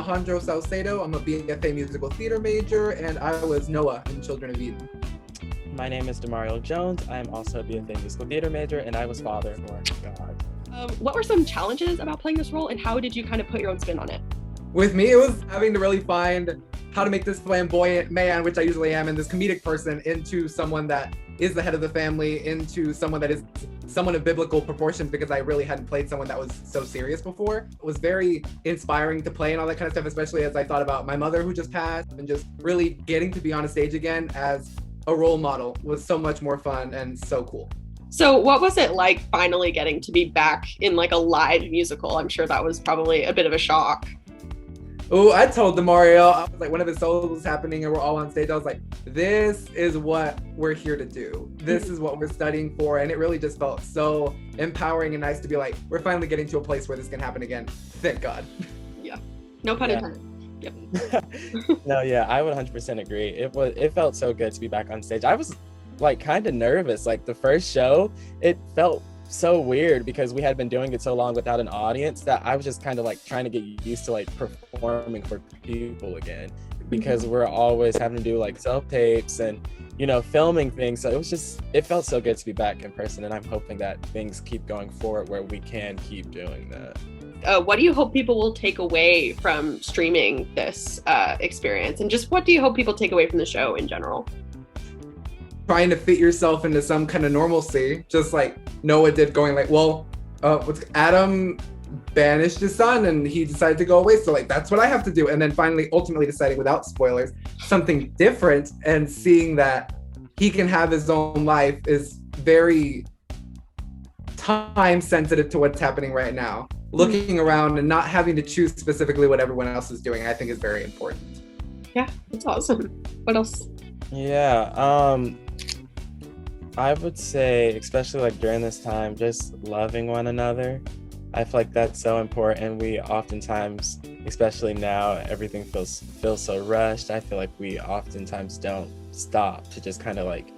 Alejandro Saucedo. I'm a BFA musical theater major, and I was Noah in Children of Eden. My name is Demario Jones. I am also a BFA musical theater major, and I was Father for God. What were some challenges about playing this role, and how did you kind of put your own spin on it? With me, it was having to really find how to make this flamboyant man, which I usually am, and this comedic person into someone that is the head of the family, into someone that is someone of biblical proportions, because I really hadn't played someone that was so serious before. It was very inspiring to play and all that kind of stuff, especially as I thought about my mother who just passed, and just really getting to be on a stage again as a role model was so much more fun and so cool. So what was it like finally getting to be back in like a live musical? I'm sure that was probably a bit of a shock. Oh, I told Demario, I was like, one of his solos was happening and we're all on stage. I was like, this is what we're here to do. This is what we're studying for. And it really just felt so empowering and nice to be like, we're finally getting to a place where this can happen again. Thank God. Yeah, no pun intended. Yep. No, yeah, I would 100% agree. It felt so good to be back on stage. I was like kind of nervous. Like the first show, it felt so weird because we had been doing it so long without an audience that I was just kind of like trying to get used to like performing for people again, because we're always having to do like self-tapes and, you know, filming things. So it felt so good to be back in person, and I'm hoping that things keep going forward where we can keep doing that. What do you hope people will take away from streaming this experience? And just what do you hope people take away from the show in general? Trying to fit yourself into some kind of normalcy, just like Noah did, going like, well, Adam banished his son and he decided to go away, so like that's what I have to do. And then finally, ultimately deciding, without spoilers, something different, and seeing that he can have his own life is very time sensitive to what's happening right now. Looking around and not having to choose specifically what everyone else is doing, I think is very important. Yeah, that's awesome. What else? Yeah, I would say, especially like during this time, just loving one another. I feel like that's so important. We oftentimes, especially now, everything feels so rushed. I feel like we oftentimes don't stop to just kind of like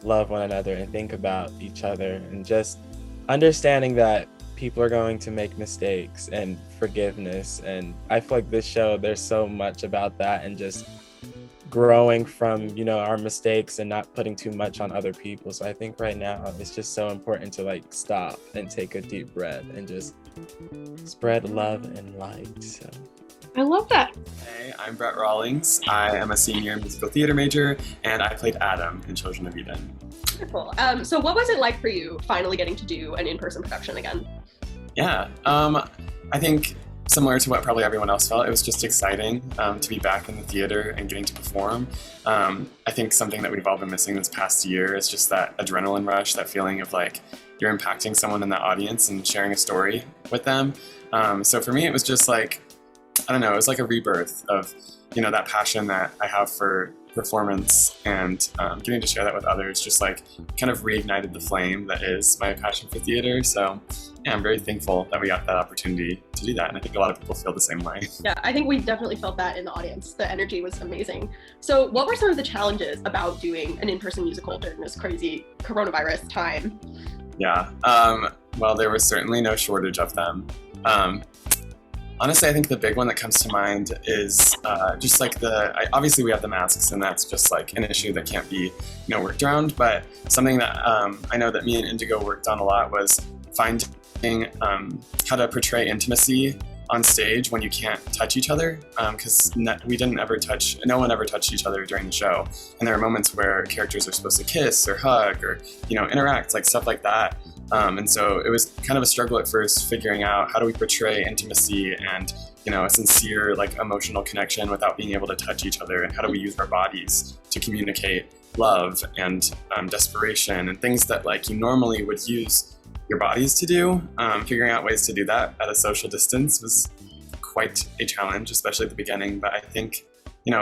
love one another and think about each other, and just understanding that people are going to make mistakes and forgiveness. And I feel like this show, there's so much about that, and just growing from, you know, our mistakes and not putting too much on other people. So I think right now it's just so important to like stop and take a deep breath and just spread love and light. So I love that. Hey, I'm Brett Rawlings. I am a senior musical theater major, and I played Adam in Children of Eden. Wonderful. So what was it like for you finally getting to do an in-person production again? Yeah, I think similar to what probably everyone else felt, it was just exciting to be back in the theater and getting to perform. I think something that we've all been missing this past year is just that adrenaline rush, that feeling of like you're impacting someone in the audience and sharing a story with them. So for me, it was just like, I don't know, it was like a rebirth of, you know, that passion that I have for performance, and getting to share that with others just like kind of reignited the flame that is my passion for theater. So yeah, I'm very thankful that we got that opportunity to do that, and I think a lot of people feel the same way. Yeah, I think we definitely felt that in the audience. The energy was amazing. So what were some of the challenges about doing an in-person musical during this crazy coronavirus time? Yeah, well, there was certainly no shortage of them. Honestly, I think the big one that comes to mind is just like obviously we have the masks, and that's just like an issue that can't be, worked around. But something that I know that me and Indigo worked on a lot was finding how to portray intimacy on stage when you can't touch each other, because no one ever touched each other during the show. And there are moments where characters are supposed to kiss or hug or, interact, like stuff like that. And so it was kind of a struggle at first figuring out how do we portray intimacy and, a sincere, like, emotional connection without being able to touch each other, and how do we use our bodies to communicate love and desperation and things that, like, you normally would use your bodies to do. Figuring out ways to do that at a social distance was quite a challenge, especially at the beginning. But I think,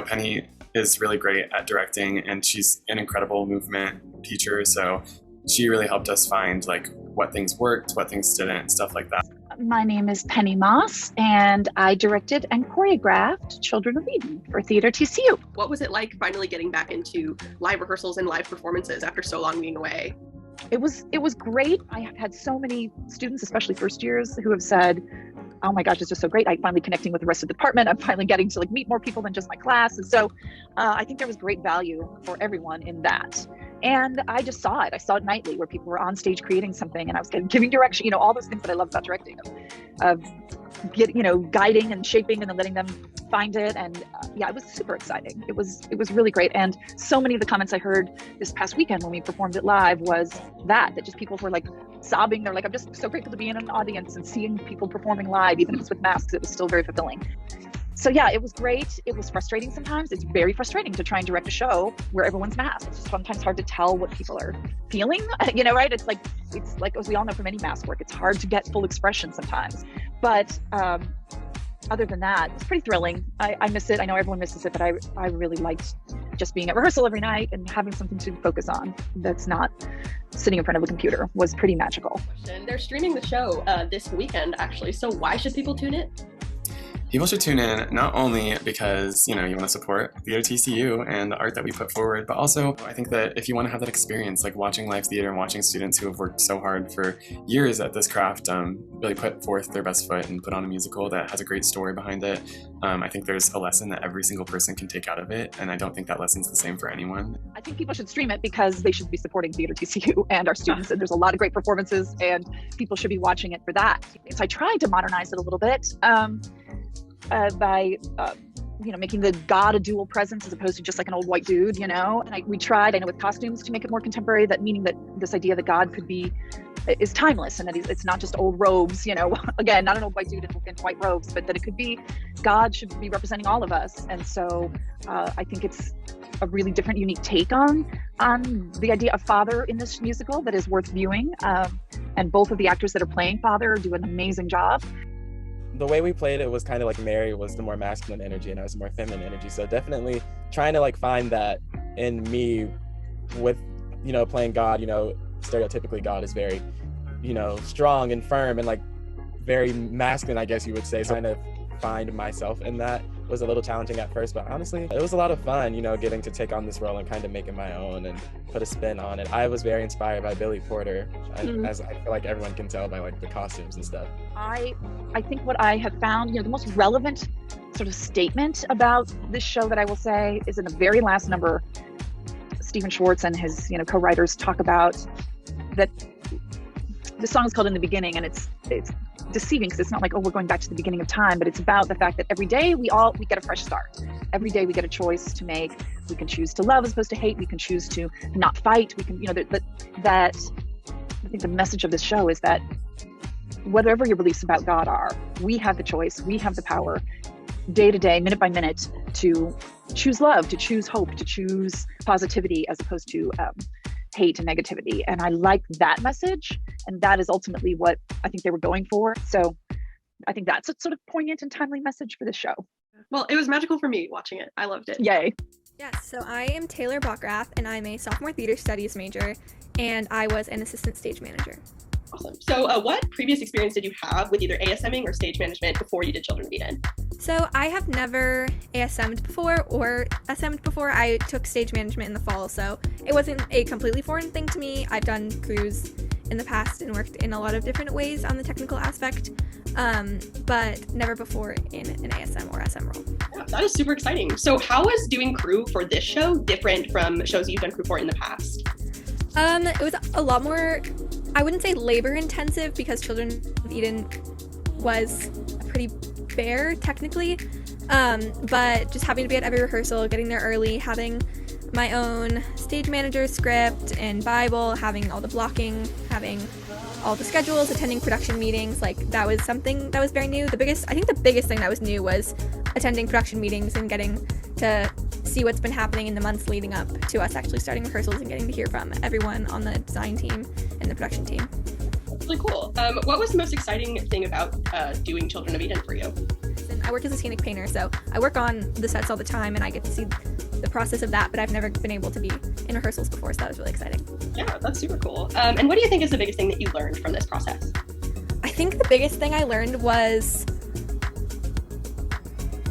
Penny is really great at directing, and she's an incredible movement teacher. So she really helped us find like what things worked, what things didn't, stuff like that. My name is Penny Moss, and I directed and choreographed Children of Eden for Theatre TCU. What was it like finally getting back into live rehearsals and live performances after so long being away? It was great. I have had so many students, especially first years, who have said, oh my gosh, it's just so great. I'm finally connecting with the rest of the department. I'm finally getting to like meet more people than just my class. And so I think there was great value for everyone in that. And I just saw it. I saw it nightly where people were on stage creating something, and I was giving direction, you know, all those things that I love about directing, of guiding and shaping and then letting them find it. And yeah, it was super exciting. It was really great. And so many of the comments I heard this past weekend when we performed it live was that just people were like sobbing. They're like, I'm just so grateful to be in an audience and seeing people performing live, even if it's with masks. It was still very fulfilling. So yeah, it was great. It was frustrating sometimes. It's very frustrating to try and direct a show where everyone's masked. It's sometimes hard to tell what people are feeling, right? It's like, as we all know from any mask work, it's hard to get full expression sometimes. But other than that, it's pretty thrilling. I miss it. I know everyone misses it, but I really liked just being at rehearsal every night and having something to focus on that's not sitting in front of a computer was pretty magical. They're streaming the show this weekend, actually. So why should people tune in? People should tune in not only because, you want to support Theatre TCU and the art that we put forward, but also I think that if you want to have that experience, like watching live theater and watching students who have worked so hard for years at this craft, really put forth their best foot and put on a musical that has a great story behind it. I think there's a lesson that every single person can take out of it, and I don't think that lesson's the same for anyone. I think people should stream it because they should be supporting Theatre TCU and our students, and there's a lot of great performances, and people should be watching it for that. So I tried to modernize it a little bit. By making the god a dual presence as opposed to just like an old white dude, and we tried, I know, with costumes to make it more contemporary, that meaning that this idea that God is timeless, and that it's not just old robes, again, not an old white dude in white robes, but that it could be, God should be representing all of us. And so I think it's a really different, unique take on the idea of father in this musical that is worth viewing. And both of the actors that are playing father do an amazing job. The way we played it was kind of like Mary was the more masculine energy and I was the more feminine energy. So definitely trying to like find that in me with, playing God, stereotypically God is very, strong and firm and like very masculine, I guess you would say. So kind of find myself in that was a little challenging at first, but honestly, it was a lot of fun, getting to take on this role and kind of make it my own and put a spin on it. I was very inspired by Billy Porter, as I feel like everyone can tell by like the costumes and stuff. I think what I have found, the most relevant sort of statement about this show that I will say is in the very last number. Stephen Schwartz and his, co-writers talk about that the song is called In the Beginning, and it's deceiving because it's not like, oh, we're going back to the beginning of time, but it's about the fact that every day we get a fresh start. Every day we get a choice to make. We can choose to love as opposed to hate. We can choose to not fight. We can, that I think the message of this show is that whatever your beliefs about God are, we have the choice, we have the power day to day, minute by minute, to choose love, to choose hope, to choose positivity as opposed to hate and negativity. And I like that message, and that is ultimately what I think they were going for. So I think that's a sort of poignant and timely message for this show. Well, it was magical for me watching it. I loved it. Yay. Yes, so I am Taylor Bockrap, and I'm a sophomore theater studies major, and I was an assistant stage manager. Awesome. So what previous experience did you have with either ASMing or stage management before you did Children of Eden? So I have never ASM'd before or SM'd before. I took stage management in the fall, so it wasn't a completely foreign thing to me. I've done crews in the past and worked in a lot of different ways on the technical aspect, but never before in an ASM or SM role. Yeah, that is super exciting. So how was doing crew for this show different from shows you've done crew for in the past? It was a lot more, I wouldn't say labor intensive, because Children of Eden was pretty bare technically, but just having to be at every rehearsal, getting there early, having my own stage manager script and Bible, having all the blocking, having all the schedules, attending production meetings, like that was something that was very new. I think the biggest thing that was new was attending production meetings and getting to see what's been happening in the months leading up to us actually starting rehearsals and getting to hear from everyone on the design team and the production team. That's really cool. What was the most exciting thing about doing Children of Eden for you? I work as a scenic painter, so I work on the sets all the time and I get to see the process of that, but I've never been able to be in rehearsals before, so that was really exciting. Yeah, that's super cool. And what do you think is the biggest thing that you learned from this process? I think the biggest thing I learned was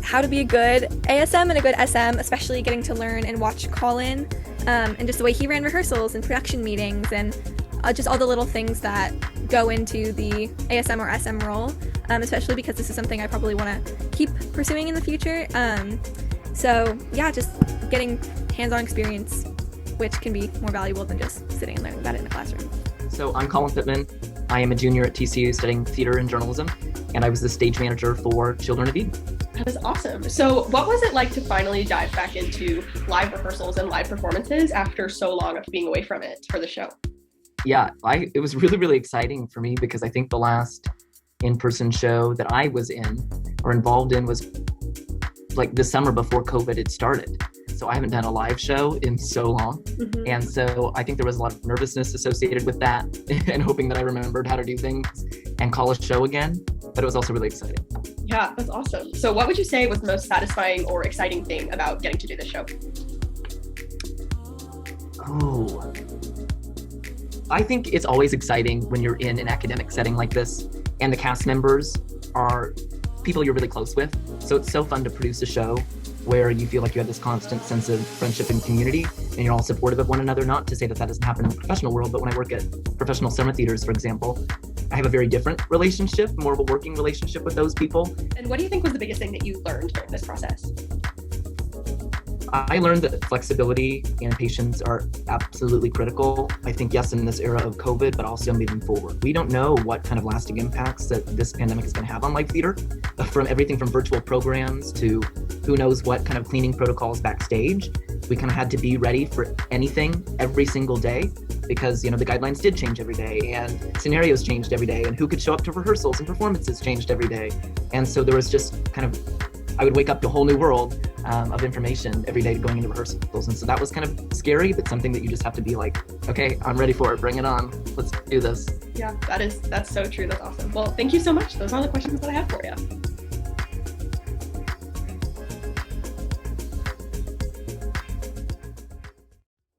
how to be a good ASM and a good SM, especially getting to learn and watch Colin, and just the way he ran rehearsals and production meetings, and just all the little things that go into the ASM or SM role, especially because this is something I probably want to keep pursuing in the future. So yeah, just getting hands-on experience, which can be more valuable than just sitting and learning about it in a classroom. So I'm Colin Pitman. I am a junior at TCU studying theater and journalism, and I was the stage manager for Children of Eden. That was awesome. So what was it like to finally dive back into live rehearsals and live performances after so long of being away from it for the show? Yeah, it was really, really exciting for me because I think the last in-person show that I was in or involved in was like the summer before COVID had started. So I haven't done a live show in so long. Mm-hmm. And so I think there was a lot of nervousness associated with that and hoping that I remembered how to do things and call a show again. But it was also really exciting. Yeah, that's awesome. So what would you say was the most satisfying or exciting thing about getting to do this show? Oh, I think it's always exciting when you're in an academic setting like this and the cast members are people you're really close with. So it's so fun to produce a show where you feel like you have this constant sense of friendship and community and you're all supportive of one another. Not to say that that doesn't happen in the professional world, but when I work at professional summer theaters, for example, I have a very different relationship, more of a working relationship with those people. And what do you think was the biggest thing that you learned during this process? I learned that flexibility and patience are absolutely critical. I think, yes, in this era of COVID, but also moving forward. We don't know what kind of lasting impacts that this pandemic is going to have on live theater, from everything from virtual programs to who knows what kind of cleaning protocols backstage. We kind of had to be ready for anything every single day because, the guidelines did change every day and scenarios changed every day and who could show up to rehearsals and performances changed every day. And so there was just I would wake up to a whole new world of information every day going into rehearsals. And so that was kind of scary, but something that you just have to be like, okay, I'm ready for it. Bring it on. Let's do this. Yeah, that's so true. That's awesome. Well, thank you so much. Those are all the questions that I have for you.